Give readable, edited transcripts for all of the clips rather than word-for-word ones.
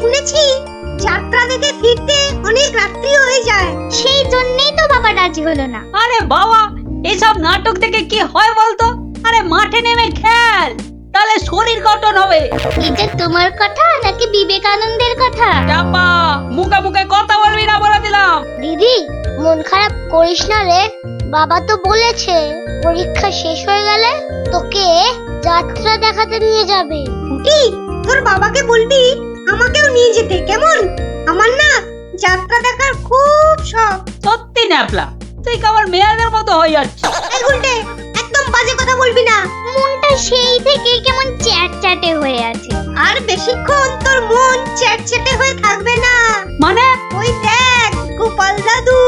শুনেছি যাত্রা দেখে ফিরতে অনেক রাত্রি হয়ে যায়। সেই জন্যই তো বাবা রাজি হলো না। আরে বাবা, এসব নাটক থেকে কি হয় বলতো? আরে মাঠে নেমে খেল, তাহলে শরীর গঠন হবে। এটা তোমার কথা নাকি বিবেকানন্দের কথা? চাপা, মুখে মুখে কথা বলবি না বলে দিলাম। দিদি, মন খারাপ করিস না রে। বাবা তো বলেছে পরীক্ষা শেষ হয়ে গেলে তোকে যাত্রা দেখাতে নিয়ে যাবে। পুটি, তোর বাবাকে বলবি আমাকেও নিয়ে যেতে, কেমন? আমার না যাত্রা দেখার খুব শখ। সত্যি ন্যাপলা, তুই কেমন মেয়েদের মতো হয়ে যাচ্ছিস। এই গুলটে, একদম বাজে কথা বলবি না। মনটা সেই থেকে কেমন চ্যাটচ্যাটে হয়ে আছে। আর বেশিক্ষণ তোর মন চ্যাটচ্যাটে হয়ে থাকবে না। মানে? ওই দেখ গোপাল দাদু।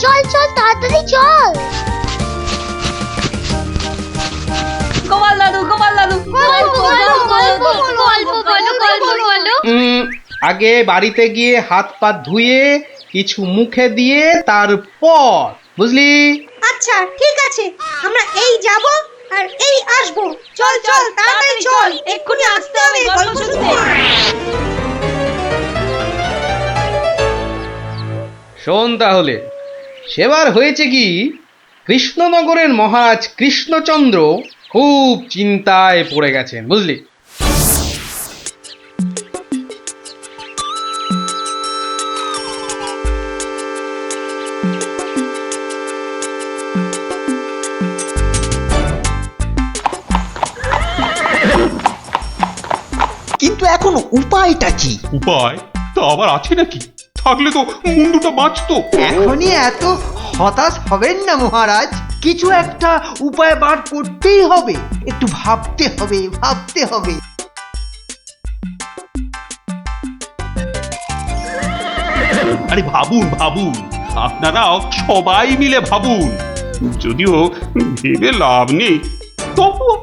চল চল তাড়াতাড়ি চল। গোপাল দাদু, গোপাল দাদু। আগে বাড়িতে গিয়ে হাত পা ধুয়ে কিছু মুখে দিয়ে তারপর, বুঝলি? আচ্ছা ঠিক আছে, আমরা এই যাব আর এই আসবো। চল চল তাড়াতাড়ি চল, এক্ষুনি আসতে হবে গল্প শুনতে। শোন তাহলে, সেবার হয়েছে কি, কৃষ্ণনগরের মহারাজ কৃষ্ণচন্দ্র খুব চিন্তায় পড়ে গেছেন, বুঝলি? কিন্তু এখন উপায়টা কি? উপায় তা আবার আছে নাকি? থাকলে তো মুন্ডুটা বাঁচতো। এখনই এত হতাশ হবেন না মহারাজ, কিছু একটা উপায় বার করতেই হবে। একটু ভাবতে হবে, ভাবতে হবে। আরে ভাবুন ভাবুন, আপনারাও সবাই মিলে ভাবুন। যদিও ভেবে লাভ নেই, তবুও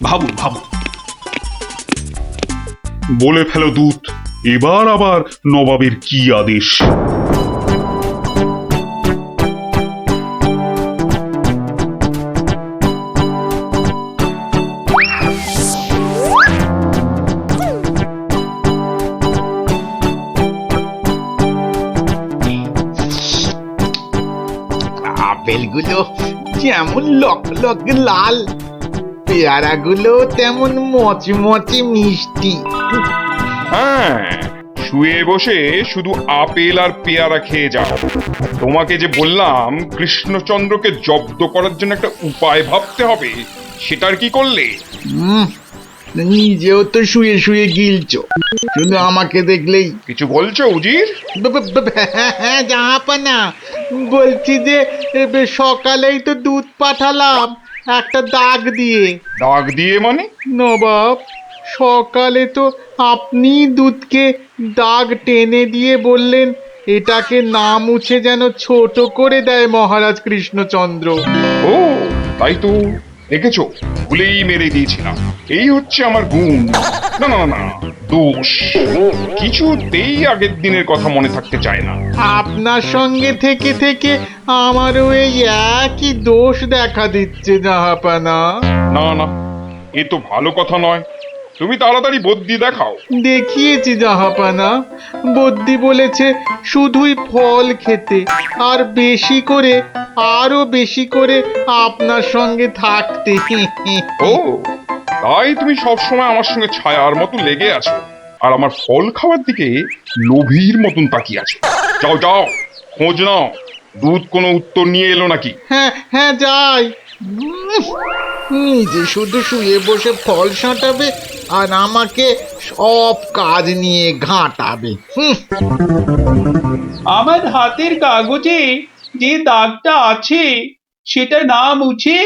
ভাবুন ভাবুন। বলে ফেলো দূত, এবার আবার নবাবের কি আদেশ? আপেলগুলো যেমন লক লক লাল, পেয়ারাগুলো তেমন মচমচে মিষ্টি। হ্যাঁ, শুয়ে বসে শুধু আপেল আর পেয়ারা খেয়ে যাও। তোমাকে যে বললাম কৃষ্ণচন্দ্রকে জব্দ করার জন্য একটা উপায় ভাবতে হবে, সেটার কি করলে? নিজেও তো শুয়ে শুয়ে গিলছো, শুধু আমাকে দেখলেই। কিছু বলছো উজির? হ্যাঁ জাহাপানা, বলছি যে সকালেই তো দুধ পাঠালাম একটা দাগ দিয়ে। দাগ দিয়ে মানে? নবাব, সকালে তো আপনি দুধকে দাগ টেনে দিয়ে বললেন এটাকে না মুছে যেন ছোট করে দেয় মহারাজ কৃষ্ণচন্দ্র। ও তাই তো, দেখেছো, ভুলেই মেরে দিয়েছিলাম। এই হচ্ছে আমার গুণ, না না না দোষ। কিছুতেই আগের দিনের কথা মনে থাকতে চায় না। আপনার সঙ্গে থেকে থেকে আমারও এই একই দোষ দেখা দিচ্ছে জাহাপানা। না না, এ তো ভালো কথা নয়। তুমি তাড়াতাড়ি বদ্যি দেখাও। দেখিয়েছি জাহাপানা, বদ্যি বলেছে শুধুই ফল খেতে আর বেশি করে, আরো বেশি করে আপনার সঙ্গে থাকতে। ও তাই তুমি সবসময় আমার সঙ্গে ছায়ার মতো লেগে আছো, আর আমার ফল খাওয়ার দিকে লোভীর মতন তাকিয়ে আছো। যাও যাও, খোঁজ নাও, দুধ কোনো উত্তর নিয়ে এলো নাকি। হ্যাঁ হ্যাঁ যাই। নিজে শুধু শুয়ে বসে ফল সাঁটাবে আর আমাকে সব কাজ নিয়ে ঘাঁটাবে। আমার হাতের কাগজে যে দাগটা আছে সেটা না মুছে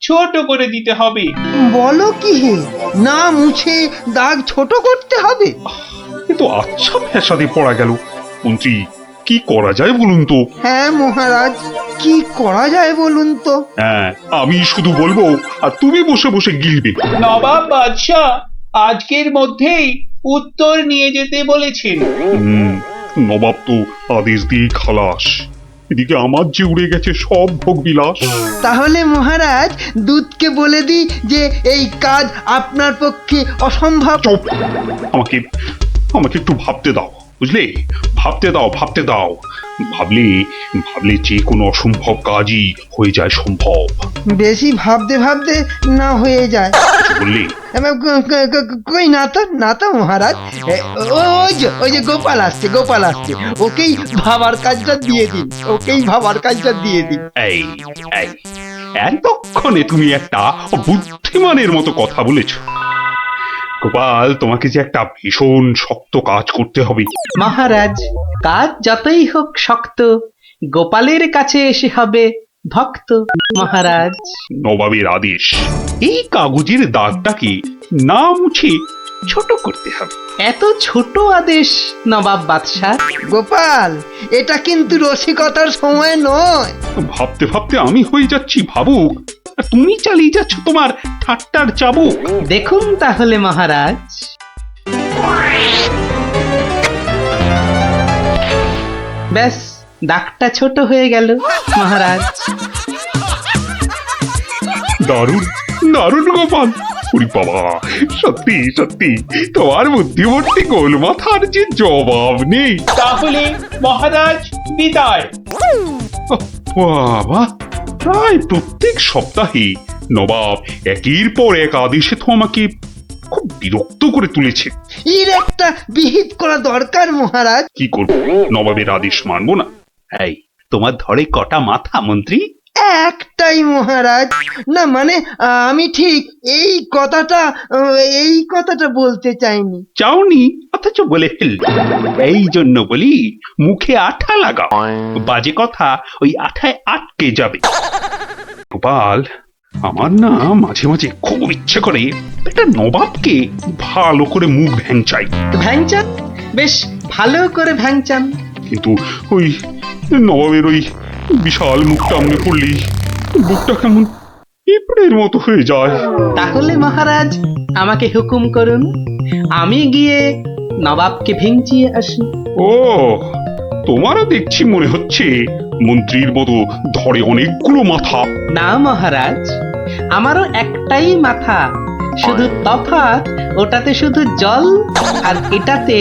ছোট করে দিতে হবে। বলো কি হে, না মুছে দাগ ছোট করতে হবে? এ তো আচ্ছা ফ্যাসাদে পড়া গেল। মন্ত্রী, কি করা যায় বলুন তো? হ্যাঁ মহারাজ, কি করা যায় বলুন তো? হ্যাঁ, আমি শুধু বলবো আর তুমি বসে বসে গিলবে। নবাব বাদশাহ আজকের মধ্যেই উত্তর নিয়ে যেতে বলেছেন। নবাব তো আদেশ দিয়ে খালাস। এদিকে আমার যে উড়ে গেছে সব ভোগ বিলাস। তাহলে মহারাজ দুধকে বলে দিই যে এই কাজ আপনার পক্ষে অসম্ভব। চুপ! আমাকে আমাকে একটু ভাবতে দাও। বুঝলে? ভাবতে দাও, ভাবতে দাও। ভাবলে ভাবলে যে কোনো অসম্ভব কাজই হয়ে যায় সম্ভব। বেশি ভাবতে ভাবতে না হয়ে যায়। কিছু বললে? কই না তো মহারাজ। ওই যে গোপাল আসছে, গোপাল আসছে। ওকেই ভাবার কাজটা দিয়ে দিন, ওকেই ভাবার কাজটা দিয়ে দিন। এই এই এতক্ষণে তুমি একটা বুদ্ধিমানের মতো কথা বলেছ। গোপাল, তোমাকে যে একটা ভীষণ শক্ত কাজ করতে হবে। মহারাজ, কাজ যতই হোক শক্ত, গোপালের কাছে এসে হবে ভক্ত। মহারাজ, নবাবের আদেশ, এই কাগজের দাগটাকে না মুছে ছোট করতে হবে। এত ছোট আদেশ নবাব বাদশাহ? গোপাল, এটা কিন্তু রসিকতার সময় নয়। ভাবতে ভাবতে আমি হয়ে যাচ্ছি ভাবুক, আর তুমি চালিয়ে যাচ্ছ তোমার ঠাট্টার চাবুক। দেখুন তাহলে মহারাজ। ব্যাস, দাগটা ছোট হয়ে গেল মহারাজ। দারুণ দারুণ গোপাল। ওরে বাবা, সত্যি সত্যি তোমার বুদ্ধিমত্তি গোল মাথার যে জবাব নেই। তাহলে মহারাজ বিদায়। বাবা, প্রায় প্রত্যেক সপ্তাহে নবাব একের পর এক আদেশে তো আমাকে খুব বিরক্ত করে তুলেছে। এর একটা বিহিত করা দরকার মহারাজ। কি করবো, নবাবের আদেশ মানবো না? এই, তোমার ধরে কটা মাথা মন্ত্রী? একটাই মহারাজ। না মানে আমি ঠিক এই কথাটা বলতে চাইনি। চাওনি অথচ বলে ফেলল। এই জন্য বলি, মুখে আঠা লাগাও, বাজে কথা ওই আঠায় আটকে যাবে। গোপাল, আমার না মাঝে মাঝে খুব ইচ্ছে করে একটা নবাবকে ভালো করে মুখ ভ্যাংচাই। ভ্যাংচান, বেশ ভালো করে ভ্যাংচান। কিন্তু ওই নবাবের ওই বিশাল মুখটা আমনে পড়লেই বুকটা কেমন পিঁপড়ের মতো হয়ে যায়। তাহলে মহারাজ আমাকে হুকুম করুন, আমি গিয়ে নবাবকে ভেঙচিয়ে আসি। ও, তোমারও দেখছি মনে হচ্ছে মন্ত্রীর মতো ধরে অনেকগুলো মাথা। না মহারাজ, আমারও একটাই মাথা, শুধু তফাৎ ওটাতে শুধু জল আর এটাতে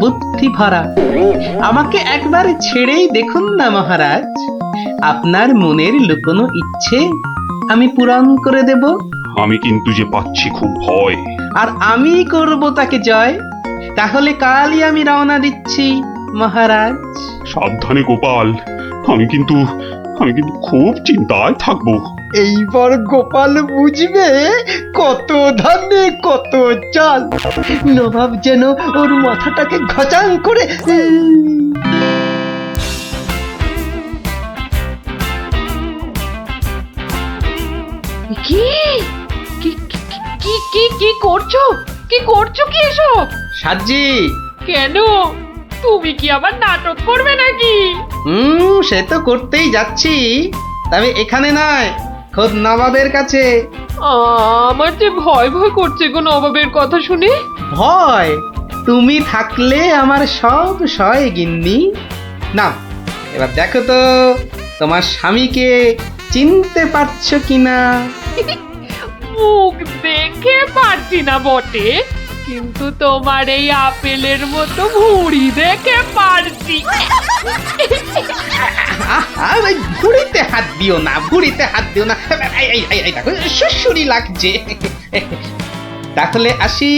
বুদ্ধি ভরা। আমাকে একবার ছেড়েই দেখুন না মহারাজ, আপনার মনের লুকোনো ইচ্ছে আমি পূরণ করে দেব। আমি কিন্তু যে পাচ্ছি খুব ভয়। আর আমি করব তাকে জয়। তাহলে কালই আমি রওনা দিচ্ছি মহারাজ। সাবধানে গোপাল, আমি কিন্তু খুব চিন্তায় থাকবো। এইবার গোপাল বুঝবে কত ধানে কত চাল। নবাব যেন ওর মাথাটাকে ঘচাং করে কি কি কি কি কি করছো? কি করছো কি এসব? সাজি, কেন? তুমি কি আবার নাটক করবে নাকি? সে তো করতেই যাচ্ছি, তবে এখানে নয়, খোদ নবাবের কাছে। আমার যে ভয় ভয় করছে গো নবাবের কথা শুনে। ভয়? তুমি থাকলে আমার সব সয় গিন্নি। না, এবার দেখো তো তোমার স্বামীকে চিনতে পারছো কিনা। মুখ দেখে পারছি না বটে, কিন্তু তোমার এই আপেলের মতো ভুঁড়ি দেখে পারছি। ভুড়িতে হাত দিও না, ভুড়িতে হাত দিও না। এই দেখো, সুসুরি লাগছে। তাহলে আসি।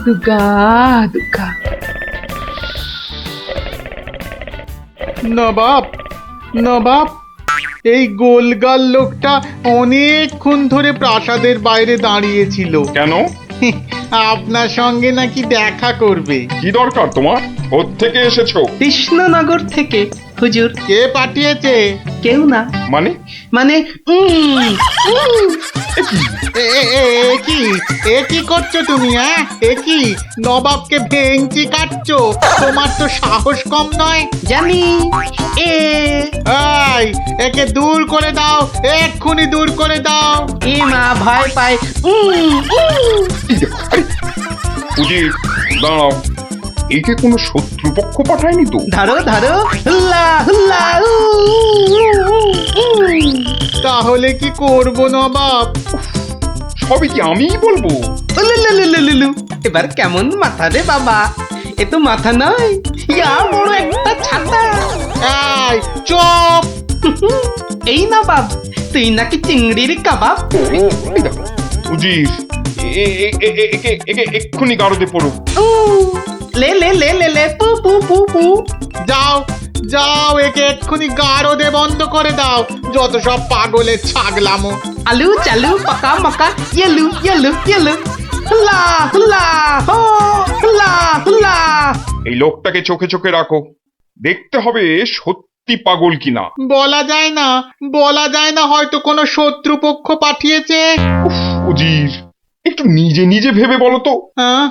দুগা দুগা। নবাব, নবাব, এই গোলগাল লোকটা অনেকক্ষণ ধরে প্রাসাদের বাইরে দাঁড়িয়েছিল। কেন? আপনার সঙ্গে নাকি দেখা করবে। কি দরকার তোমার? কোত্থেকে এসেছো? কৃষ্ণনগর থেকে হুজুর। কে পাঠিয়েছে? কেউ না। মানে? মানে এ কি করছো তুমি? হ্যাঁ, এ কি নবাবকে ভেঙচি কাটছো? তোমার তো সাহস কম নয়। জানি। একে দূর করে দাও, এক্ষুনি দূর করে দাও। এ মা, ভয় পায়। উজির, দাঁড়াও, একে কোনো শত্রুপক্ষ পাঠায়নি তো? ধরো ধরো, হুল্লা হুল্লা। তাহলে কি করব নবাব? সবই কি আমিই বলবো? এবার কেমন মাথা রে বাবা, এ তো মাথা নয়, ইয়া বড় একটা ছাতা। এই চুপ! এই না বাপ, তুই নাকি চিংড়ির কাবাব। এই দেখো উজির, একে এক্ষুনি গারদে পড়ুক। লে লে লে লে লে পু পু পু পু। যাও যাও, একে এক্ষুনি গারদে বন্ধ করে দাও, যত সব পাগলের ছাগলামো। আলু চালু পাকা মাকা ইয়েলু ইয়েলু ইয়েলু, হুলা হুলা হো, হুলা হুলা। এই লোকটাকে চোখে চোখে রাখো, দেখতে হবে সত্যি পাগল কিনা। বলা যায় না, বলা যায় না, হয়তো কোনো শত্রুপক্ষ পাঠিয়েছে। উফ, উজির একটু নিজে নিজে ভেবে বলো তো। হ্যাঁ,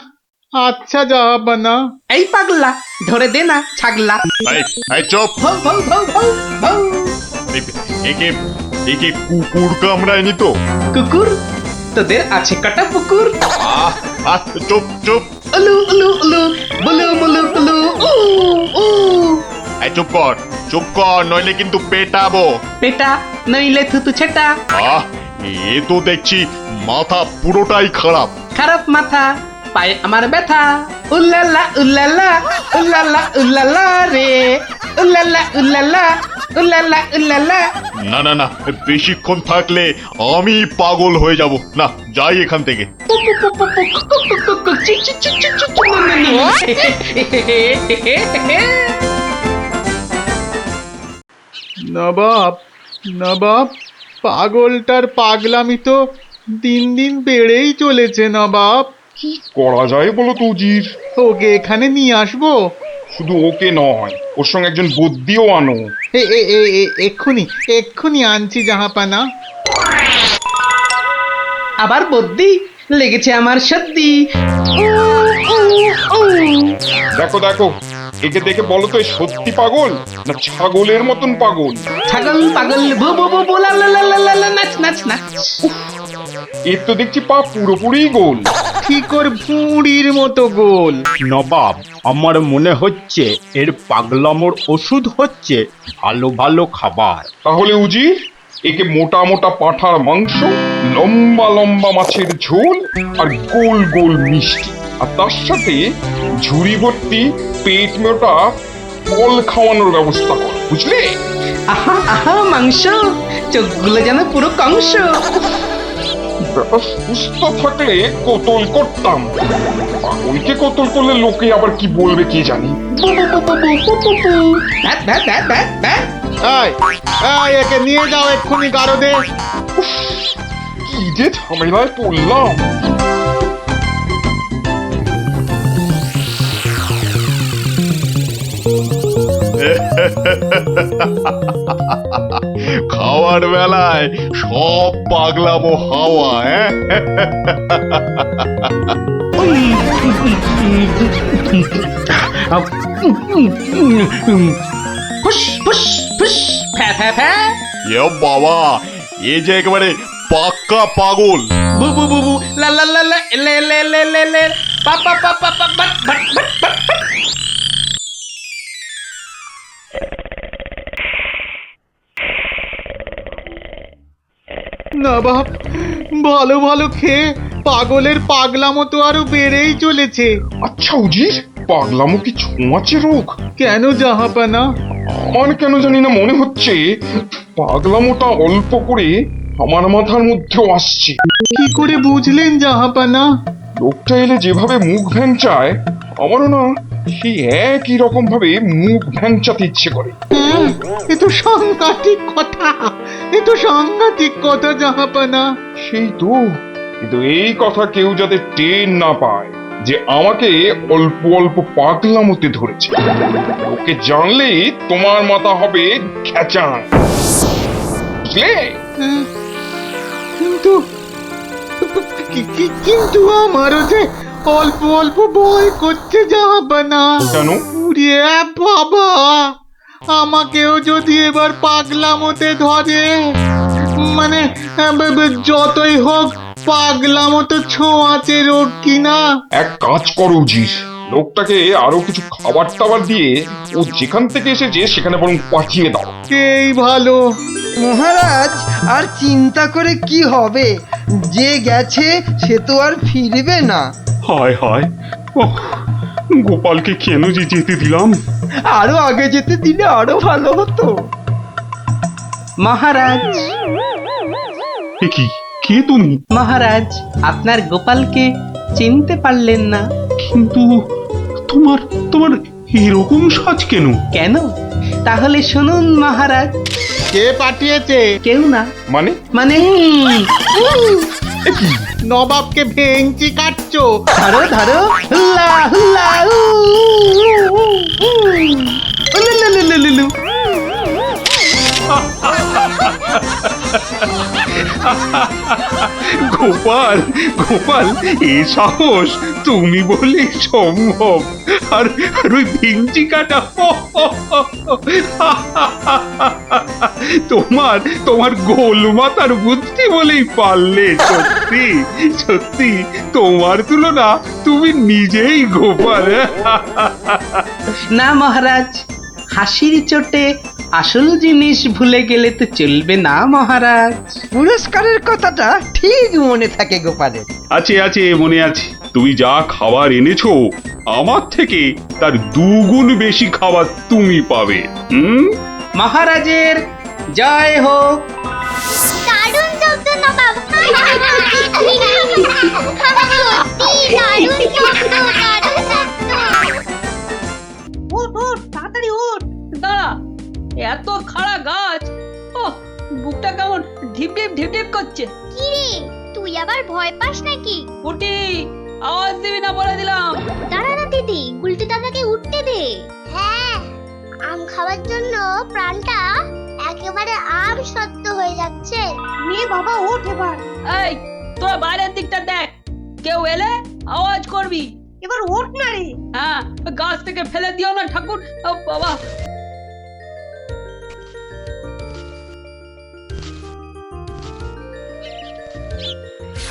আচ্ছা জাহাপানা। এই পাগলা, ধরে দে না ছাগলা। এই চুপ! ভৌ ভৌ ভৌ ভৌ ভৌ। একে একে কুকুর কামড়ায়নি তো? কুকুর? তোদের আছে কাটা পুকুর। আহ আহ, চুপ চুপ! উলু উলু উলু, বুলু বুলু বুলু, উ উ। এই চুপ কর, নইলে কিন্তু পেটাবো। পেটা নইলে থুতু ছেটা। আহ, এ তো দেখছি মাথা পুরোটাই খারাপ। খারাপ মাথা, পায়ে আমার ব্যথা। উল্লালা উল্লালা, উল্লালা উল্লালা রে, উল্লালা উল্লালা, উল্লালা উল্লালা। না না না, বেশিক্ষণ থাকলে আমি পাগল হয়ে যাব। না, যাই এখান থেকে। নবাব, নবাব, পাগলটার পাগলামি তো দিন দিন বেড়েই চলেছে নবাব। কি করা যায় বলো তো উজির? ওকে এখানে নিয়ে আসবো? শুধু ওকে নয়, ওর সঙ্গে একজন বদ্যিও আনো। এক্ষুনি এক্ষুনি আনছি জাহাপানা। আবার বদ্যি লেগেছে আমার সর্দি। দেখো দেখো, একে দেখে বলো তো এ সত্যি পাগল না ছাগলের মতন পাগল? ছাগল পাগল বু বু বু বু লা লা লা লা লা লা, নাচ নাচ নাচ। এর তো দেখছি পা পুরোপুরি গোল। ঠিক ওর ভুঁড়ির মতো গোল। নবাব, আমার মনে হচ্ছে এর পাগলামোর ওষুধ হচ্ছে ভালো ভালো খাবার। তাহলে উজির, একে মোটা মোটা পাঁঠার মাংস, লম্বা লম্বা মাছের ঝোল আর গোল গোল মিষ্টি, আর তার সাথে ঝুড়ি ভর্তি পেট মোটা ফল খাওয়ানোর ব্যবস্থা কর, বুঝলে? আহা আহা মাংস, চোখগুলো যেন পুরো কংস। ব্যাটা সুস্থ থাকলে কোতল করতাম, পাগলকে কোতল করলে লোকে আবার কি বলবে কে জানি। Bat bat bat bat bat. এই একে নিয়ে যাও এক্ষুনি গারদে। কি যে ঝামেলায় পড়লাম। খাওয়ার বেলায় সব পাগলামো হাওয়া। ফুস ফুস ফুস, ফ্যা ফ্যা ফ্যা। এ বাবা, এ যে একেবারে পাক্কা পাগল। বু বু বু বু, লা লা লা লা, লে লে লে লে লে, পা পা পা পা পা, বাট বাট বাট বাট। নবাব, ভালো ভালো খেয়ে পাগলের পাগলামো তো আরো বেড়েই চলেছে। আচ্ছা উজির, পাগলামো কি ছোঁয়াচে রোগ? কেন জাহাপানা? আমার কেন জানি না মনে হচ্ছে পাগলামোটা অল্প করে আমার মাথার মধ্যেও আসছে। কি করে বুঝলেন জাহাপানা? লোকটা এলে যেভাবে মুখ ভ্যাংচায়, আমারও না সেই একই রকম ভাবে মুখ ভ্যাংচাতে ইচ্ছে করে। হ্যাঁ, এ তো সাংঘাতিক কথা, এ তো সাংঘাতিক কথা জাহাপানা। সেই তো, কিন্তু এই কথা কেউ যাতে টের না পায় যে আমাকে অল্প অল্প পাগলামোতে ধরেছে। ওকে জানলেই তোমার মাথা হবে খেচান, বুঝলে? হ্যাঁ, কিন্তু কিন্তু আমারও যে অল্প অল্প ভয় করছে জাহাপানা। কেন? উড়িয়ে বাবা, আমাকেও যদি এবার পাগলামোতে ধরে, মানে যতই হোক পাগলামো তো ছোঁয়াচে রোগ কিনা। এক কাজ করো উজির, লোকটাকে আরো কিছু খাবার টাবার দিয়ে ও যেখান থেকে এসেছে সেখানে বরং পাঠিয়ে দাও। এই ভালো। মহারাজ, আর চিন্তা করে কি হবে? যে গেছে সে তো আর ফিরবে না। হায় হায় ওহ, গোপালকে কেন যে যেতে দিলাম? আরো আগে যেতে দিলে আরো ভালো হতো। মহারাজ, এ কি, কে তুমি? মহারাজ, আপনার গোপালকে চিনতে পারলেন না? কিন্তু তোমার তোমার এরকম সাজ কেন? কেন? তাহলে শুনুন মহারাজ। কে পাঠিয়েছে? কেউ না। মানে? মানে নবাবকে ভেঙচি কাটছো? ধরো ধরো, হুল্লা হুল্লা, উ, উ, উ, উ, উ। উলুলুলুলুলু। গোপাল, গোপাল, এ সাহস তুমি বলে সম্ভব? আর আর ওই ভিঞ্চি কাটা, তোমার তোমার গোল মাথার বুদ্ধি বলেই পারলে। সত্যি সত্যি তোমার তুলনা তুমি নিজেই গোপাল। না মহারাজ, হাসির চোটে আসল জিনিস ভুলে গেলে তো চলবে না মহারাজ। পুরস্কারের কথাটা ঠিক মনে থাকে গোপালের। আছে আছে, মনে আছে। তুমি যা খাবার এনেছো আমার থেকে তার 2 গুণ বেশি খাবার তুমি পাবে। মহারাজের জয় হোক। দারুণ শব্দ নবাব। সত্যি দারুণ শব্দ, দারুণ শব্দ। ওঠ ওঠ, তাড়াতাড়ি ওঠ। দাঁড়া, এত খাড়া গাছ, ও বুকটা কেমন ঢিপ ঢিপ ঢিপ ঢিপ করছে। কি রে, তুই আবার ভয় পাস নাকি? উঠি, আওয়াজ দিবি না বলে দিলাম। দাঁড়া না দিদি, গুলটি দাদাকে উঠতে দে। হ্যাঁ, আম খাওয়ার জন্য প্রাণটা একেবারে আম সত্য হয়ে যাচ্ছে। নে বাবা, ওঠ এবার। এই, তোরা বাইরের দিকটা দেখ, কেউ এলে আওয়াজ করবি। এবার ওঠ না রে। হ্যাঁ, গাছ থেকে ফেলে দিও না ঠাকুর। ও বাবা,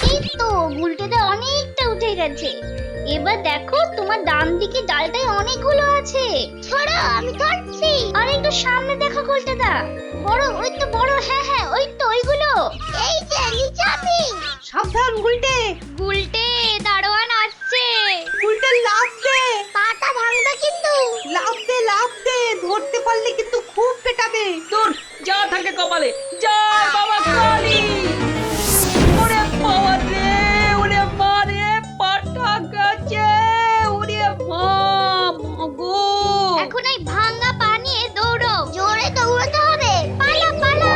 এই তো গুলটিতে অনেকটা উঠে গেছে। এবার দেখো, তোমার ডান দিকে ডালটায় অনেকগুলো আছে। ছড়া, আমি ধরছি। আর একটু সামনে দেখো গুলটিদা, বড়, ওই তো বড়। হ্যাঁ হ্যাঁ, ওই তো ওইগুলো। এই যে নিচে আমি। সাবধান গুলটে। গুলটে, দারোয়ান আসছে। গুলটে লাফ দে। পাটা ভাঙবে কিন্তু। লাফ দে লাফ দে, ধরতে পারলে কিন্তু খুব পেটাবে। দূর, যা থাকে কপালে। জয় বাবা কালী। ওরে বাবা রে, ওরে মা রে, পাটা গেছে। ওরে মা, মাগো। এখন এই ভাঙা পা নিয়ে দৌড়ো। জোরে দৌড়াতে হবে। পালা পালা।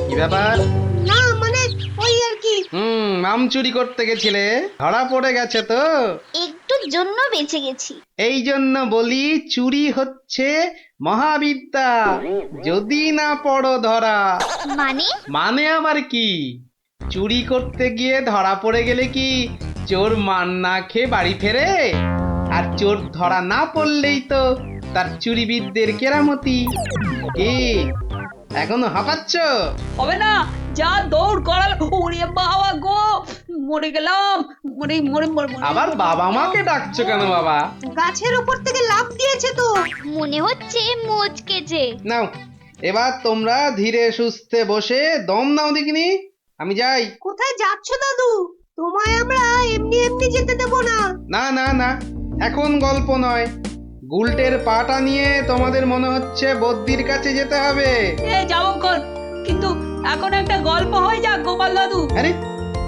কি ব্যাপার? না মানে ওই আর কি। আম চুরি করতে গেছিলে, ধরা পড়ে গেছে তো? একটুর জন্য বেঁচে গেছি। এই জন্য বলি, চুরি হচ্ছে মহাবিদ্যা, যদি না পড়ো ধরা। মানে? মানে আবার কি? চুরি করতে গিয়ে ধরা পড়ে গেলে কি চোর মান না খেয়ে বাড়ি ফেরে? আর চোর ধরা না পড়লেই তো তার চুরিবিদদের কেরামতি। কি এখনো হাঁপাচ্ছ? হবে না, যা দৌড় করাল। ওরে বাবা গো, মরে গেলাম। মরে মরে মরে মরে। আবার বাবা মাকে ডাকছো কেন বাবা? গাছের উপর থেকে লাফ দিয়েছে তো। মনে হচ্ছে মোচকেছে। নাও, এবার তোমরা ধীরে সুস্থে বসে দম নাও দেখিনি। আমি যাই। কোথায় যাচ্ছ দাদু? তোমায় আমরা এমনি এমনি যেতে দেব না। না না না, এখন গল্প নয়। গুলটের পাটা নিয়ে তোমাদের মনে হচ্ছে বদ্যির কাছে যেতে হবে। এ যাবো কোন, কিন্তু এখন একটা গল্প হয়ে যাক গোপাল দাদু। আরে,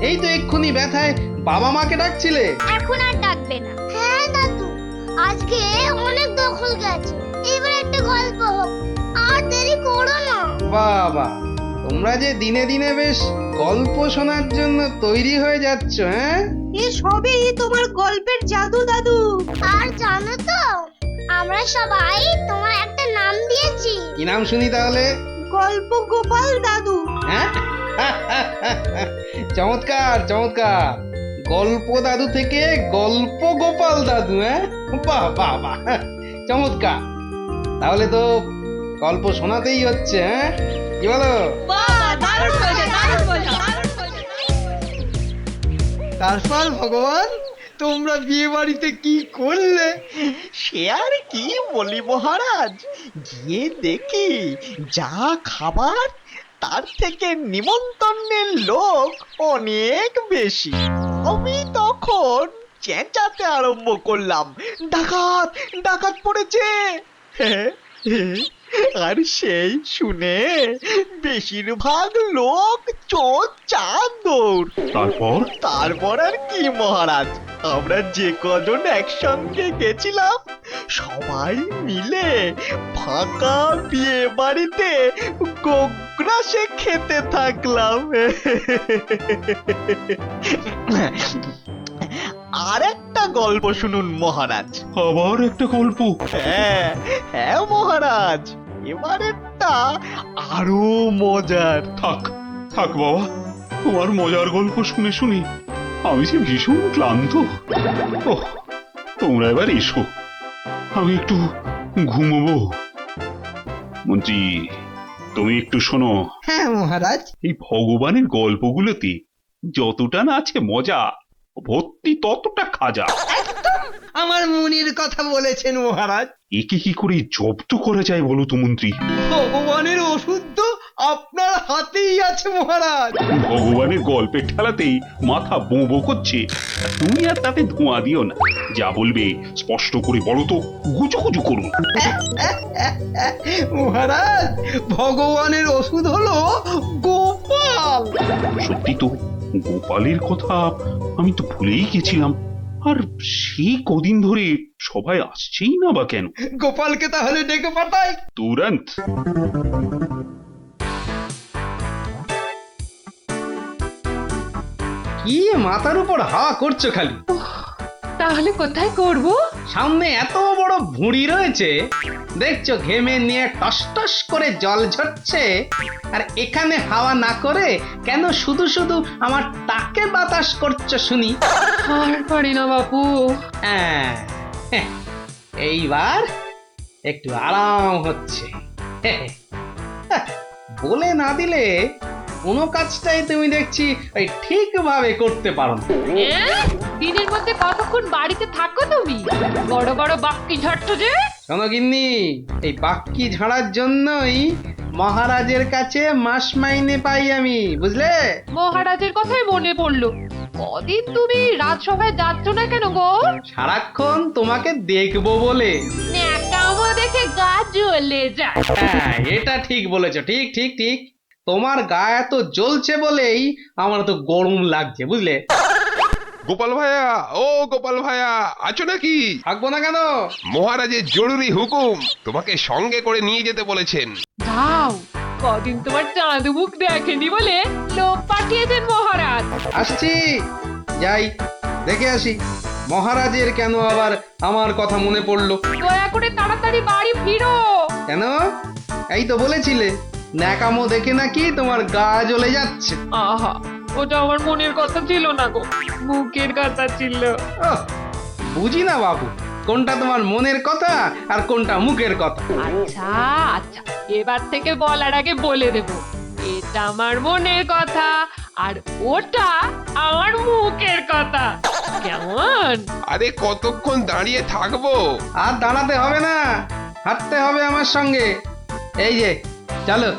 এই তো এক্ষুনি ব্যথায় বাবা মাকে ডাকছিলে। এখন আর ডাকবে না। হ্যাঁ দাদু, আজকে অনেক দখল গেছে। এবার একটা গল্প হোক, আর দেরি করো না। বাবা, তোমরা যে দিনে দিনে বেশ গল্প শোনার জন্য তৈরি হয়ে যাচ্ছ। হ্যাঁ, এ সবই তোমার গল্পের জাদু দাদু। আর জানো তো, আমরা সবাই তোমার একটা নাম দিয়েছি। কি নাম শুনি তাহলে? গল্প গোপাল দাদু। হ্যাঁ, চমৎকার চমৎকার। গল্প দাদু থেকে গল্প গোপাল দাদু। হ্যাঁ, বাহ বাহ বাহ, চমৎকার। তাহলে তো গল্প শোনাতেই হচ্ছে। হ্যাঁ, কি বলো? বাহ, দারুণ হয়েছে, দারুণ হয়েছে, দারুণ হয়েছে। তারপর ভগবান, তোমরা বিয়ে বাড়িতে কি করলে? সে আর কি বলি মহারাজ, গিয়ে দেখি যা খাবার তার থেকে নিমন্ত্রণের লোক অনেক বেশি। আমি তখন চেঁচাতে আরম্ভ করলাম, ডাকাত ডাকাত পড়েছে। আর সেই শুনে বেশিরভাগ লোক চোর চাঁদৌড়। তারপর আর কি মহারাজ, আমরা যে কজন একসঙ্গে গেছিলাম সবাই মিলে ফাঁকা বিয়ে বাড়িতে গোগ্রাসে খেতে থাকলাম। আর একটা গল্প শুনুন মহারাজ। আবার একটা গল্প? হ্যাঁ হ্যাঁ মহারাজ, এবারেরটা আরো মজার। থাক থাক বাবা, তোমার মজার গল্প শুনে শুনে আমি যে ভীষণ ক্লান্ত। ওহ, তোমরা এবার এসো, আমি একটু ঘুমোবো। মন্ত্রী, তুমি একটু শোনো। হ্যাঁ মহারাজ। এই ভগবানের গল্পগুলোতে যতটা না আছে মজা, ভর্তি ততটা খাজা। আমার মনের কথা বলেছেন মহারাজ। একে কি করে জব্দ করা যায় বলো তো মন্ত্রী? ভগবানের ওষুধ তো আপনার হাতেই আছে মহারাজ। ভগবানের গল্পের ঠেলাতেই মাথা বোঁ করছে, তুমি আর তাতে ধোঁয়া দিও না। যা বলবে স্পষ্ট করে বলো তো, গুজুগুজু করুন। মহারাজ, ভগবানের ওষুধ হলো গোপাল। সত্যি তো, গোপালের কথা আমি তো ভুলেই গেছিলাম। আর সেই কদিন ধরে সবাই আসছেই না বা কেন? গোপালকে তাহলে ডেকে পাঠাই তুরন্ত। কি মাথার উপর হাওয়া করছো খালি? তাহলে কোথায় করব? সামনে এত বড় ভুঁড়ি রয়েছে, দেখছো ঘেমে নিয়ে টস টস করে জল ঝরছে, আর এখানে হাওয়া না করে কেন শুধু শুধু আমার টাকে বাতাস করছো শুনি? আর পারি না বাপু। হ্যাঁ, এইবার একটু আরাম হচ্ছে। বলে না দিলে কোনো কাজটাই তুমি দেখছি ওই ঠিকভাবে করতে পারো না। দিনের মধ্যে কতক্ষণ বাড়িতে থাকো তুমি? বড় বড় বাক্কি ঝাড়ছো যে। শোনো গিন্নি, এই বাক্কি ঝাড়ার জন্যই মহারাজের কাছে মাস মাইনে পাই আমি, বুঝলে? মহারাজের কথাই মনে পড়লো, কদিন তুমি রাজসভায় যাচ্ছ না কেন গো? সারাক্ষণ তোমাকে দেখবো বলে। ন্যাকামো দেখে গা জ্বলে যায়। হ্যাঁ, এটা ঠিক বলেছো, ঠিক ঠিক ঠিক। তোমার গা এত জ্বলছে বলেই আমার তো গরম লাগছে, বুঝলে? গোপাল ভাইয়া, ও গোপাল ভাইয়া, আছো নাকি? থাকবো না কেন? মহারাজের জরুরি হুকুম, তোমাকে সঙ্গে করে নিয়ে যেতে বলেছেন। যাও, কদিন তোমার চাঁদ মুখ দেখেনি বলে লোক পাঠিয়েছেন মহারাজ। আসছি, যাই দেখে আসি মহারাজের কেন আবার আমার কথা মনে পড়লো। দয়া করে তাড়াতাড়ি বাড়ি ফিরো। কেন? এই তো বলেছিলে ন্যাকামো দেখে নাকি তোমার গা জ্বলে যাচ্ছে। আহা, ওটা আমার মনের কথা ছিল না গো, মুখের কথা ছিল। বুঝি না বাবু, কোনটা তোমার মনের কথা আর কোনটা মুখের কথা। আচ্ছা আচ্ছা, এবার থেকে বলার আগে বলে দেব, এটা আমার মনের কথা আর ওটা আমার মুখের কথা। কেমন? আরে কতক্ষণ দাঁড়িয়ে থাকবো? আর দাঁড়াতে হবে না, হাঁটতে হবে আমার সঙ্গে। এই যে চলো।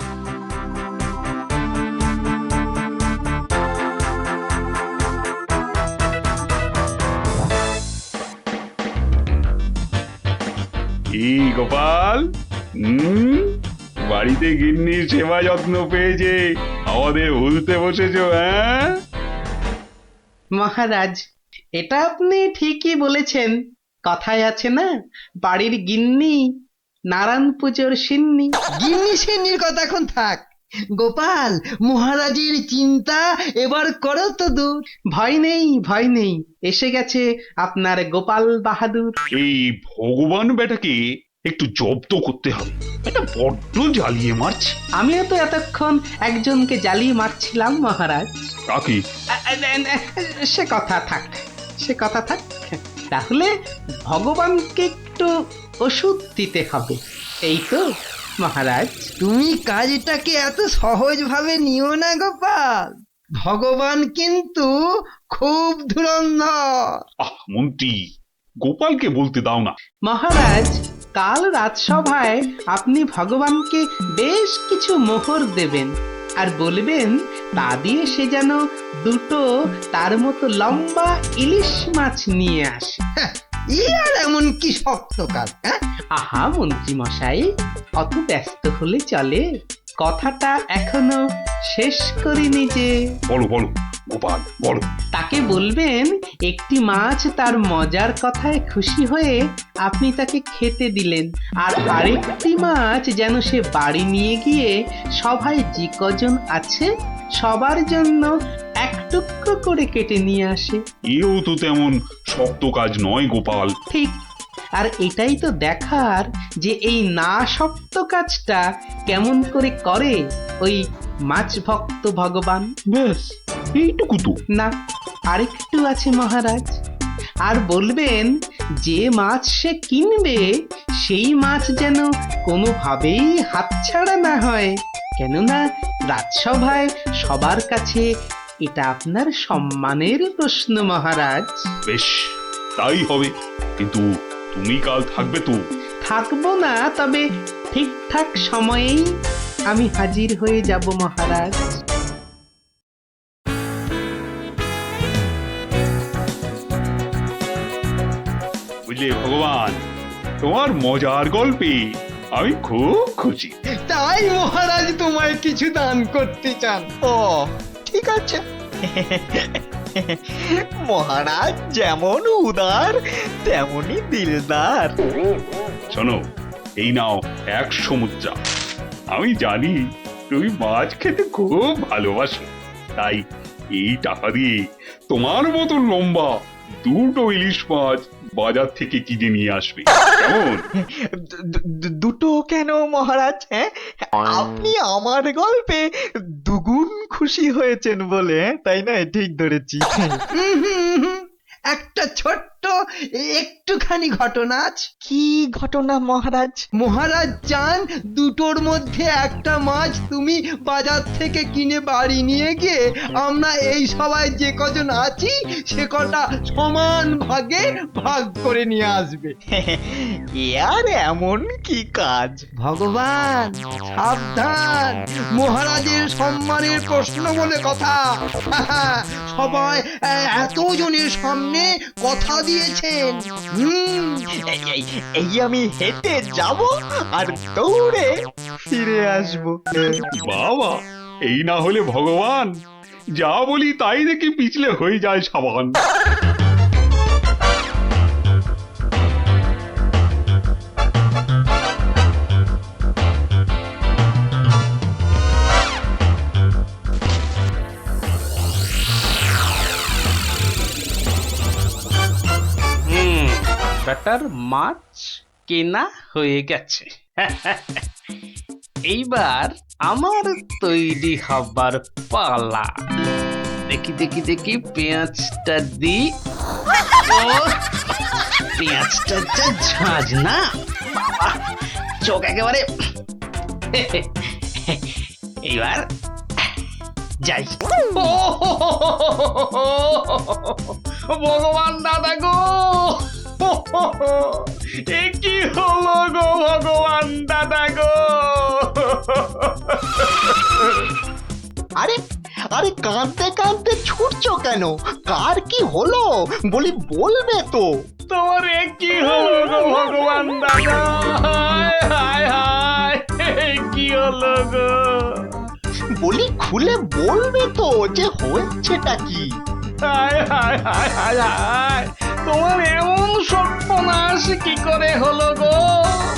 কি গোপাল, বাড়িতে গিন্নির সেবা যত্ন পেয়েছে, আমাদের ভুলতে বসেছো? হ্যাঁ মহারাজ, এটা আপনি ঠিকই বলেছেন। কথায় আছে না, বাড়ির গিন্নি নারায়ণ পুজোর সিন্নি। গিন্নি সিন্নির কথা এখন থাক। গোপাল, মহারাজের চিন্তা এবার করো তো দূর। ভয় নেই, ভয় নেই, এসে গেছে আপনার গোপাল বাহাদুর। এই ভগবান বেটাকে একটু জব্দ করতে হবে, এটা বড্ড জ্বালিয়ে মারছে। আমিও তো এতক্ষণ একজনকে জ্বালিয়ে মারছিলাম মহারাজ। কাকে? সে কথা থাক, সে কথা থাক। তাহলে ভগবানকে একটু ওষুধ দিতে হবে, এই তো মহারাজ। তুমি কাজটাকে এত সহজ ভাবে নিও না গোপাল, ভগবান কিন্তু খুব ধুরন্ধর। মন্ত্রী, গোপালকে বলতে দাও না। মহারাজ, কাল রাজসভায় আপনি ভগবানকে বেশ কিছু মোহর দেবেন, আর বলবেন তা দিয়ে সে যেন দুটো তার মতো লম্বা ইলিশ মাছ নিয়ে আসে। ই আর এমন কি শক্ত কাজ, হ্যাঁ? আহা মন্ত্রী মশাই, অত ব্যস্ত হলে চলে? কথাটা এখনো শেষ করিনি যে। বলো বলো গোপাল বলো। তাকে বলবেন একটি মাছ তার মজার কথায় খুশি হয়ে আপনি তাকে খেতে দিলেন, আর আরেকটি মাছ যেন সে বাড়ি নিয়ে গিয়ে সবাই যে কজন আছে সবার জন্য এক টুকরো করে কেটে নিয়ে আসে। এও তো তেমন শক্ত কাজ নয় গোপাল। ঠিক, আর এটাই তো দেখার যে এই না শক্ত কাজটা কেমন করে করে ওই মাছ ভক্ত ভগবান। ব্যাস এইটুকু তো? না, আরেকটু আছে মহারাজ। আর বলবেন যে মাছ সে কিনবে সেই মাছ যেন কোনোভাবেই হাতছাড়া না হয়, কেননা রাজসভায় সবার কাছে এটা আপনার সম্মানের প্রশ্ন মহারাজ। বেশ তাই হবে, কিন্তু তুমি কাল থাকবে তো? থাকবো না, তবে ঠিকঠাক সময়েই আমি হাজির হয়ে যাব মহারাজ। বুঝলে ভগবান, তোমার মজার গল্পে আমি খুব খুশি। তাই মহারাজ তোমায় কিছু দান করতে চান? ও ঠিক আছে। মহারাজ যেমন উদার তেমনি দিলদার। শোনো, এই নাও 100 মুদ্রা। আমি জানি তুমি মাছ খেতে খুব ভালোবাসো, তাই এই টাকা দিয়ে তোমার মতো লম্বা দুটো ইলিশ মাছ বাজার থেকে কিনে নিয়ে আসবে, কেমন? দুটো কেন মহারাজ? হ্যাঁ, আপনি আমার গল্পে দুগুণ খুশি হয়েছেন বলে, তাই না? ঠিক ধরেছি। একটা ছোট্ট একটুখানি ঘটনা আছে। কি ঘটনা মহারাজ? মহারাজ চান দুটোর মধ্যে একটা মাছ তুমি বাজার থেকে কিনে বাড়ি নিয়ে গিয়ে আমরা এই সবাই যে কজন আছি সে কটা সমান ভাগে ভাগ করে নিয়ে আসবে। আর এমন কি কাজ? ভগবান সাবধান, মহারাজের সম্মানের প্রশ্ন বলে কথা। সবাই এতজনের সামনে কথা দিয়েছেন। এই আমি হেঁটে যাব আর দৌড়ে ফিরে আসবো। বাবা, এই না হলে ভগবান, যা বলি তাই দেখি পিছলে হয়ে যায় সাবান। ব্যাটার মাছ কেনা হয়ে গেছে। এইবার আমার তৈরি হবার পালা। দেখি দেখি দেখি পেঁয়াজটা দি। পেঁয়াজটা যা ঝাঁজ না, বাবা চোখ একেবারে। এইবার যাই। ভগবান দাদা গো, এ কি হলো গো ভগবান দাদা গো। আরে আরে কাঁদতে কাঁদতে ছুটছো কেন? কার কি হলো বলি বলবে তো? তোমার এ কি হলো গো ভগবান দাদা? হায় হায় হায়, কি হলো গো? বলি খুলে বলবে তো যে হয়েছেটা কি? হায় হায় হায় হায় হায়, তোমার এমন সর্বনাশ কি করে হলো গো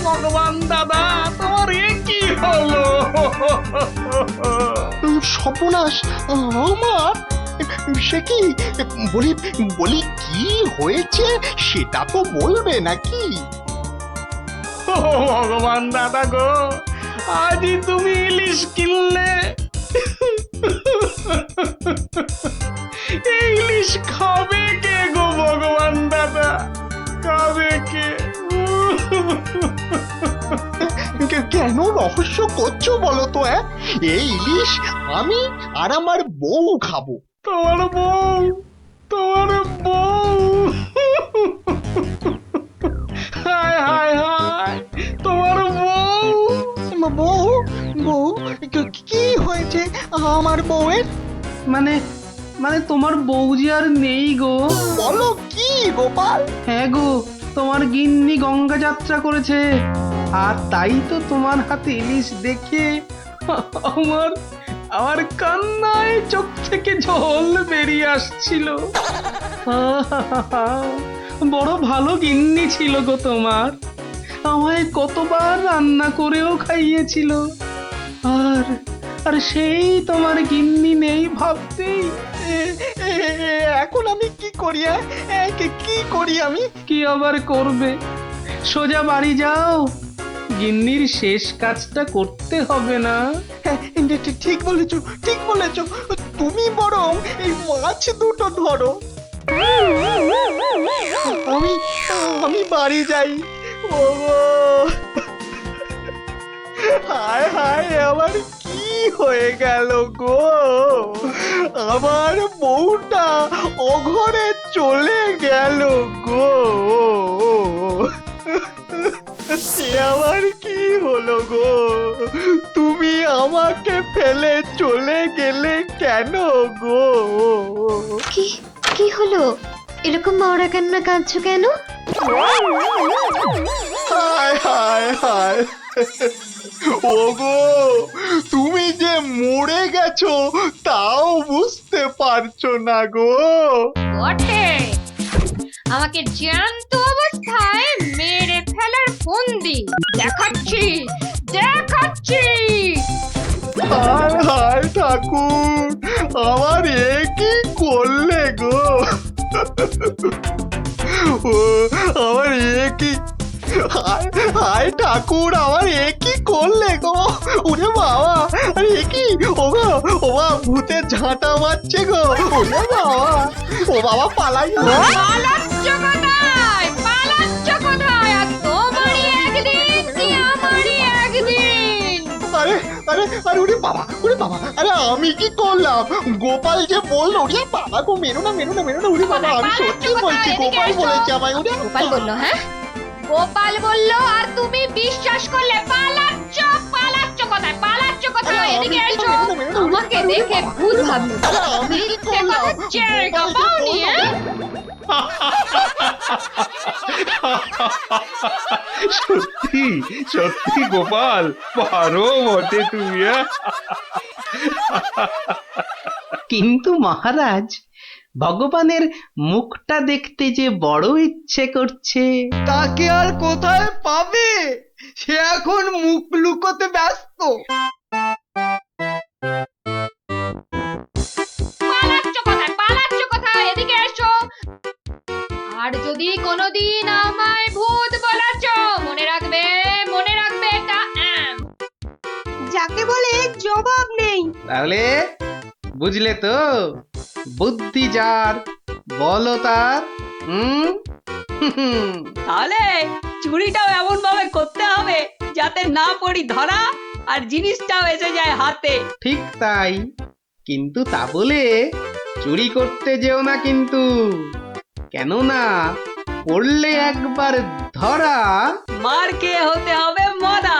ভগবান দাদা? তোমার এ কি হলো? সর্বনাশ আমার? সে কি? বলি বলি কি হয়েছে সেটা তো বলবে নাকি? ও ভগবান দাদা গো, আজই তুমি ইলিশ কিনলে। এই ইলিশ খাবে কে গো ভগবান দাদা? খাবে কে? কেন রহস্য করছো বলো তো? এই ইলিশ আমি আর আমার বউ খাবো। তোমার বউ? তোমার বউ? হায় হায় হায়, তোমার বউ? বউ? বউ কি হয়েছে আমার বউয়ের? মানে মানে তোমার বউ যে আর নেই গো। বলো কি গোপাল? হ্যাঁ গো, তোমার গিন্নি গঙ্গা যাত্রা করেছে, আর তাই তো তোমার হাতে ইলিশ দেখে আমার আমার কান্নায় চোখ থেকে জল বেরিয়ে আসছিল। বড় ভালো গিন্নি ছিল গো তোমার, আমায় কতবার রান্না করেও খাইয়েছিল। আর আর সেই তোমার গিন্নি নেই ভাবতেই এখন আমি কি করি? কি করি আমি? কি আবার করবে, সোজা বাড়ি যাও, গিন্নির শেষ কাজটা করতে হবে না? ঠিক বলেছো, ঠিক বলেছো। তুমি বরং এই মাছ দুটো ধরো, আমি বাড়ি যাই। ওগো, হায় হায়, আমার কি হয়ে গেল গো? আমার বউটা অঘরে চলে গেল গো। আমার কি হলো গো? তুমি আমাকে ফেলে চলে গেলে কেন গো? কি হলো? এরকম মরা কান্না কাঁদছো কেন? হায় হায় হায়, ওগো, তুমি যে মরে গেছো তাও বুঝতে পারছো না গো। বটে, আমাকে জ্যান্ত অবস্থায় মেরে ফেলার ফন্দি দেখাচ্ছি দেখাচ্ছি। হায় হায় ঠাকুর, আমার এ কি করলে গো? ও আমার এ কি, হায় ঠাকুর, আমার এ কি করলে গো? ওরে বাবা, আরে এ কি? ও বাবা, ভূতের ঝাঁটা মারছে গো। ওরে বাবা, ও বাবা, পালাই। পালাচ্ছ কোথায়? পালাচ্ছ কোথায়? আর তোমারই একদিন কি আমারই একদিন? আরে আরে আরে, ওরে বাবা, ওরে বাবা, আরে আমি কি করলাম? গোপাল যে বললো, ওরে বাবা গো, মেরো না মেরো না মেরো না, ওরে বাবা, আমি সত্যি বলছি, গোপাল বলেছে আমায়। ওরে গোপাল বললো? হ্যাঁ, গোপাল বললো আর তুমি বিশ্বাস করলে? পালাচ্ছ পালাচ্ছ কোথায়? পালাচ্ছ কোথায়? এদিকে এসো, আমাকে দেখে ভূত ভাবলো। মিথ্যে কথা জায়গা পাওনি? সত্যি সত্যি গোপাল, পারো বটে তুমি। কিন্তু মহারাজ, ভগবানের মুখটা দেখতে যে বড় ইচ্ছে করছে। তাকে আর কোথায় পাবে? সে এখন মুখ লুকোতে ব্যস্ত। পালাচ্ছ কোথায়? পালাচ্ছ কোথায়? এদিকে এসো। আর যদি কোনোদিন আমায় ভূত বলাচ্ছ, মনে রাখবে, মনে রাখবে এটা যাকে বলে জবাব নেই। তাহলে বুঝলে তো, বুদ্ধি যার বলো তার। তাহলে চুরিটাও এমন ভাবে করতে হবে যাতে না পড়ি ধরা আর জিনিসটাও এসে যায় হাতে। ঠিক তাই, কিন্তু তা বলে চুরি করতে যেও না কিন্তু, কেননা পড়লে একবার ধরা, মার খেয়ে হতে হবে মরা।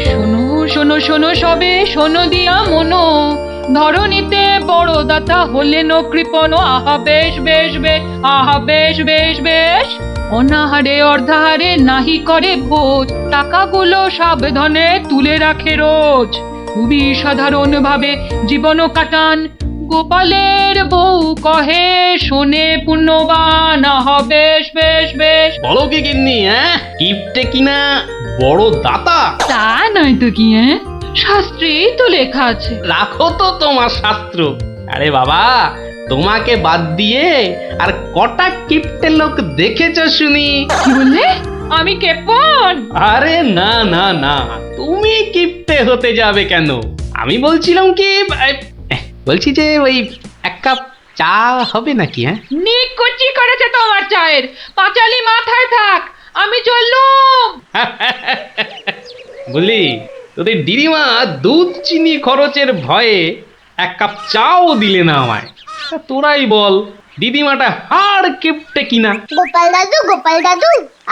শোনো শোনো শোনো সবে, শোনো দিয়া মনো, ধরণীতে বড় দাতা হলেন কৃপণ। আহা বেশ বেশ বেশ, আহা বেশ বেশ বেশ, অনাহারে অর্ধাহারে নাহি করে ভোজ, টাকাগুলো সাবধানে তুলে রাখে রোজ। খুবই সাধারণ ভাবে জীবন কাটান, গোপালের বউ কহে শোনে পুণ্যবান। আহা বেশ বেশ বেশ। বলো কি গিন্নি, কিপটে কিনা বড় দাতা? তা নয় তো কি, শাস্ত্রেই তো লেখা আছে। রাখো তো তোমার শাস্ত্র। আরে বাবা, তোমাকে বাদ দিয়ে আর কটা কিপটে লোক দেখেছো শুনি? কি বললে? আমি কেপন? আরে না না না, তুমি কিপটে হতে যাবে কেন? আমি বলছিলাম কি, বলছি যে ওই এক কাপ চা হবে নাকি? নিকুচি করেছে তোমার চায়ের, পাঁচালি মাথায় থাক, আমি চললুম। বলি, তোদের দিদিমা দুধ চিনি খরচের ভয়ে এক কাপ চাও দিলে না আমায়। তোরাই বল, দিদিমাটা হাড় কিপটে কিনা। গোপাল দাদু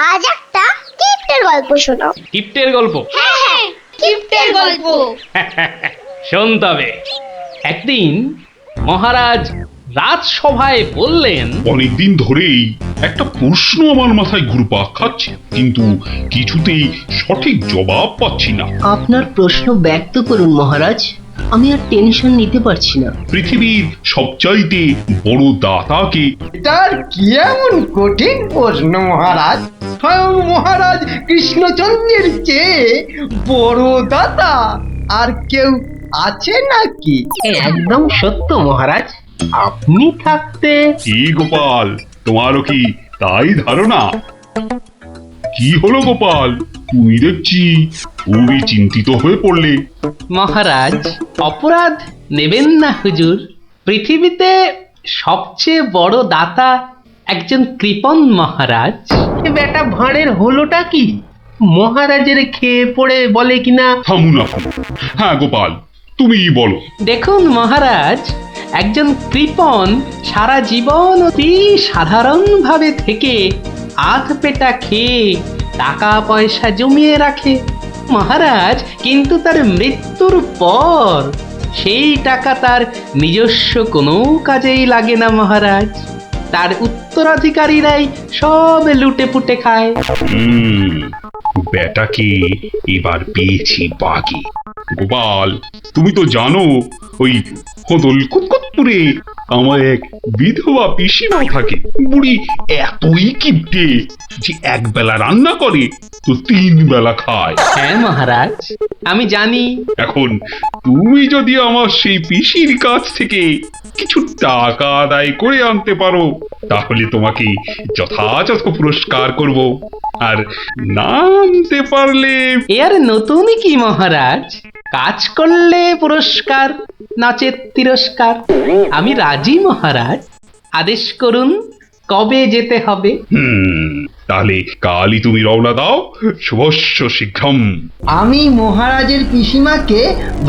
আজ একটা কিপ্টের গল্প শোনো। কিপ্টের গল্প? হ্যাঁ কিপ্টের গল্প। শোন তবে। একদিন মহারাজ রাজসভায় বললেন, অনেকদিন ধরেই একটা প্রশ্ন আমার মাথায় ঘুরপাক খাচ্ছে, কিন্তু কিছুতেই সঠিক জবাব পাচ্ছি না। আপনার প্রশ্ন ব্যক্ত করুন মহারাজ, আমি আর টেনশন নিতে পারছি না। পৃথিবীর সবচাইতে বড় দাতাকে? এটার কি এমন কঠিন প্রশ্ন মহারাজ? স্বয়ং মহারাজ কৃষ্ণচন্দ্রের চেয়ে বড় দাতা আর কেউ আছে নাকি? একদম সত্য মহারাজ, আপনি থাকতে। কি গোপাল, তোমারও কি তাই ধারণা? কি হলো গোপাল, তুমি দেখছি খুবই চিন্তিত হয়ে পড়লে। মহারাজ অপরাধ নেবেন না হুজুর, পৃথিবীতে সবচেয়ে বড় দাতা একজন কৃপণ মহারাজ। বেটা ভাঁড়ের হলোটা কি? মহারাজের খেয়ে পড়ে বলে কিনা। থামুন আপনি। হ্যাঁ গোপাল, তুমি বলো। দেখুন মহারাজ, একজন কৃপণ সারা জীবন অতি সাধারণভাবে থেকে আধ পেটা খেয়ে টাকা পয়সা জমিয়ে রাখে মহারাজ, কিন্তু তার মৃত্যুর পর সেই টাকা তার নিজস্ব কোনো কাজেই লাগে না মহারাজ। তার উত্তরাধিকারীরাই সব লুটে পুটে খায়। বেটাকে এবার পেয়েছি বাগে। গোপাল, তুমি তো জানো ওই কদল কুতকুতপুরে আমার এক বিধবা পিসিমা থাকে। বুড়ি এতই কিপটে যে এক বেলা রান্না করে তো 3 বেলা খায়। হ্যাঁ মহারাজ, আমি জানি। এখন তুমি যদি আমার সেই পিসির কাছ থেকে কিছু টাকা আদায় করে আনতে পারো, তাহলে তোমাকে যথাযথ পুরস্কার করব। আর না আনতে পারলে এর নতুন কি মহারাজ, কাজ করলে পুরস্কার, নচেৎ তিরস্কার। আমি রাজি মহারাজ, আদেশ করুন কবে যেতে হবে। তাহলে কালই তুমি রওনা দাও, শুভস্য শীঘ্রম। আমি মহারাজের পিসিমাকে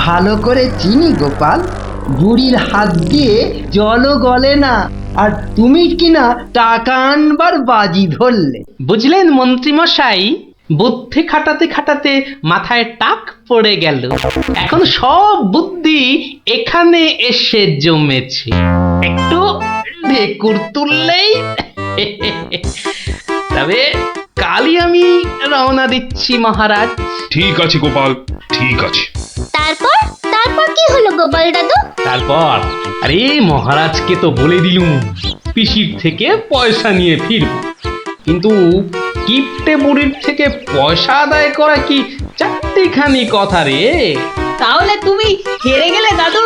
ভালো করে চিনি গোপাল, বুড়ির হাত দিয়ে জলও গলে না, আর তুমি কিনা টাকা আনবার বাজি ধরলে। বুঝলেন মন্ত্রী মশাই, বুদ্ধি খাটাতে খাটাতে মাথায় টাক পড়ে গেল। এখন সব বুদ্ধি এখানে এসে জমেছে, একটু ঢেকুর তুললেই। তবে কালই আমি রওনা দিচ্ছি মহারাজ। ঠিক আছে গোপাল, ঠিক আছে। তারপর তারপর কি হলো গোপাল দাদু? তারপর আরে মহারাজকে তো বলে দিলুম পিসির থেকে পয়সা নিয়ে ফিরব, কিন্তু কিপ্টে বুড়ির থেকে পয়সা আদায় করা কি চারটিখানি কথা রে। তাহলে তুমি হেরে গেলে দাদু?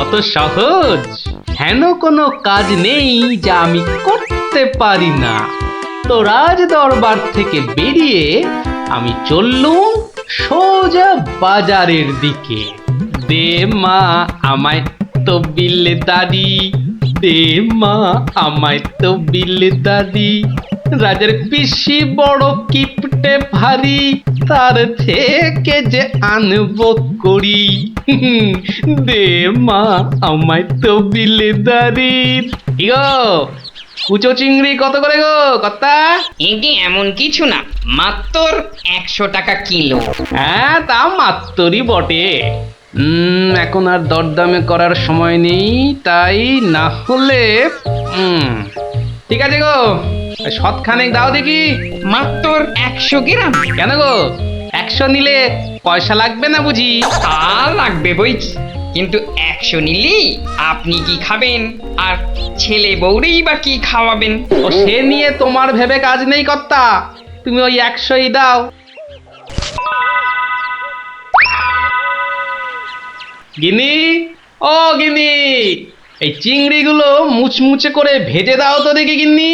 অত সহজ হেন কোনো কাজ নেই যা আমি করতে পারি না। তো রাজ দরবার থেকে বেরিয়ে আমি চললুম সোজা বাজারের দিকে। দে মা আমায় তো বিলে দাদি, দে মা আমায় তো বিলে দাদি। রাজার পিসি বড় কিপটে ভারী, তার থেকে যে আনবো করি। দে মা আমায় তো বিলে দাদি। ইগো কুচো চিংড়ি কত করে গো কর্তা? এটি এমন কিছু না, মাত্র 100 টাকা কিলো। হ্যাঁ তা মাত্রই বটে। এখন আর দরদামে করার সময় নেই, তাই না হলে ঠিক আছে গো, শতখানেক দাও দেখি। মাত্র 100 গ্রাম? কেন গো, 100 নিলে পয়সা লাগবে না বুঝি? তা লাগবে বইছি, কিন্তু 100 নিলি আপনি কি খাবেন আর ছেলে বউরেই বা কি খাওয়াবেন? ও সে নিয়ে তোমার ভেবে কাজ নেই কর্তা, তুমি ওই 100ই দাও। গিনি, ও গিনি, এই চিংড়িগুলো মুচমুচে করে ভেজে দাও তো দেখি গিন্নি।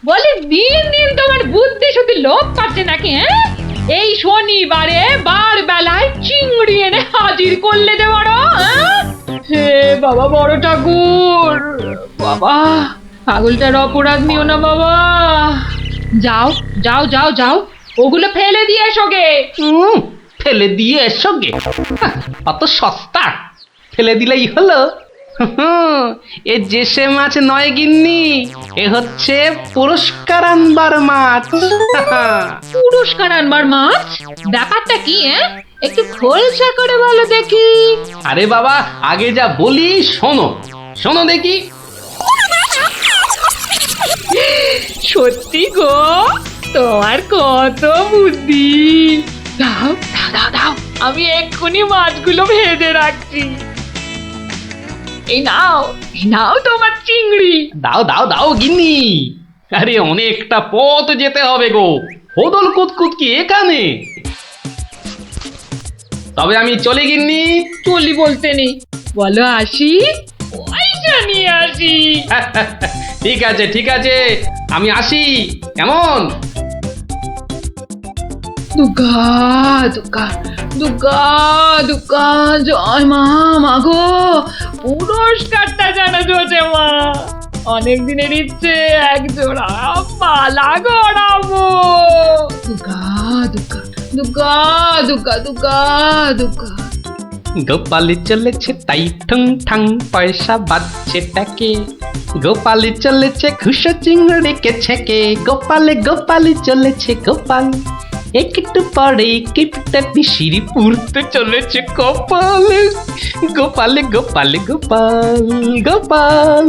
বলে দিন দিন তোমার বুদ্ধি শুধু লোভ পাচ্ছে নাকি? হ্যাঁ, এই শনিবারে বার বেলায় চিংড়ি এনে হাজির করলে যে বড়। হে বাবা বড় ঠাকুর, বাবা পাগলটার অপরাধ নিও না বাবা। যাও যাও যাও যাও, ওগুলো ফেলে দিয়ে এসো গে। ফেলে দিয়ে এসো গে? অত সস্তা? ফেলে দিলেই হলো? এ জেসে মাছ নয় গিন্নি, এ হচ্ছে পুরস্কার আনবার মাছ। পুরস্কার আনবার মাছ? ব্যাপারটা কি একটু খোলসা করে বলো দেখি। আরে বাবা, আগে যা বলি শোনো, শোনো দেখি। সত্যি গো, তোমার কত বুদ্ধি। দাও দাও দাও দাও, আমি এক্ষুনি মাছগুলো ভেজে রাখছি। এই নাও তোমার চিংড়ি। দাও দাও দাও গিন্নি। আরে অনেকটা পথ যেতে হবে গো, হোদল কুতকুত কি এখানে? তবে আমি চলে গিন্নি। চলি বলতে নেই, বলো আসি, পয়সা নিয়ে আসি। ঠিক আছে ঠিক আছে, আমি আসি, কেমন? দুর্গা দুর্গা দুর্গা দুর্গা, জয় মা, মাগো পুরস্কারটা যেন জোটে মা। অনেক দিনের ইচ্ছে, এক জোড়া মালা গড়াবো। দুর্গা দুর্গা দুর্গা দুর্গা দুর্গা দুর্গা। গোপালি চলেছে তাই ঠং ঠাং, পয়সা বাজছে টাকে। গোপালি চলেছে খুশো চিংড়িকে ছেকে। গোপালে গোপালি চলেছে গোপাল, একটু পরে কিপটা পিসিরি পুরতে চলেছে কপাল। গোপালে গোপালে গোপাল গোপাল।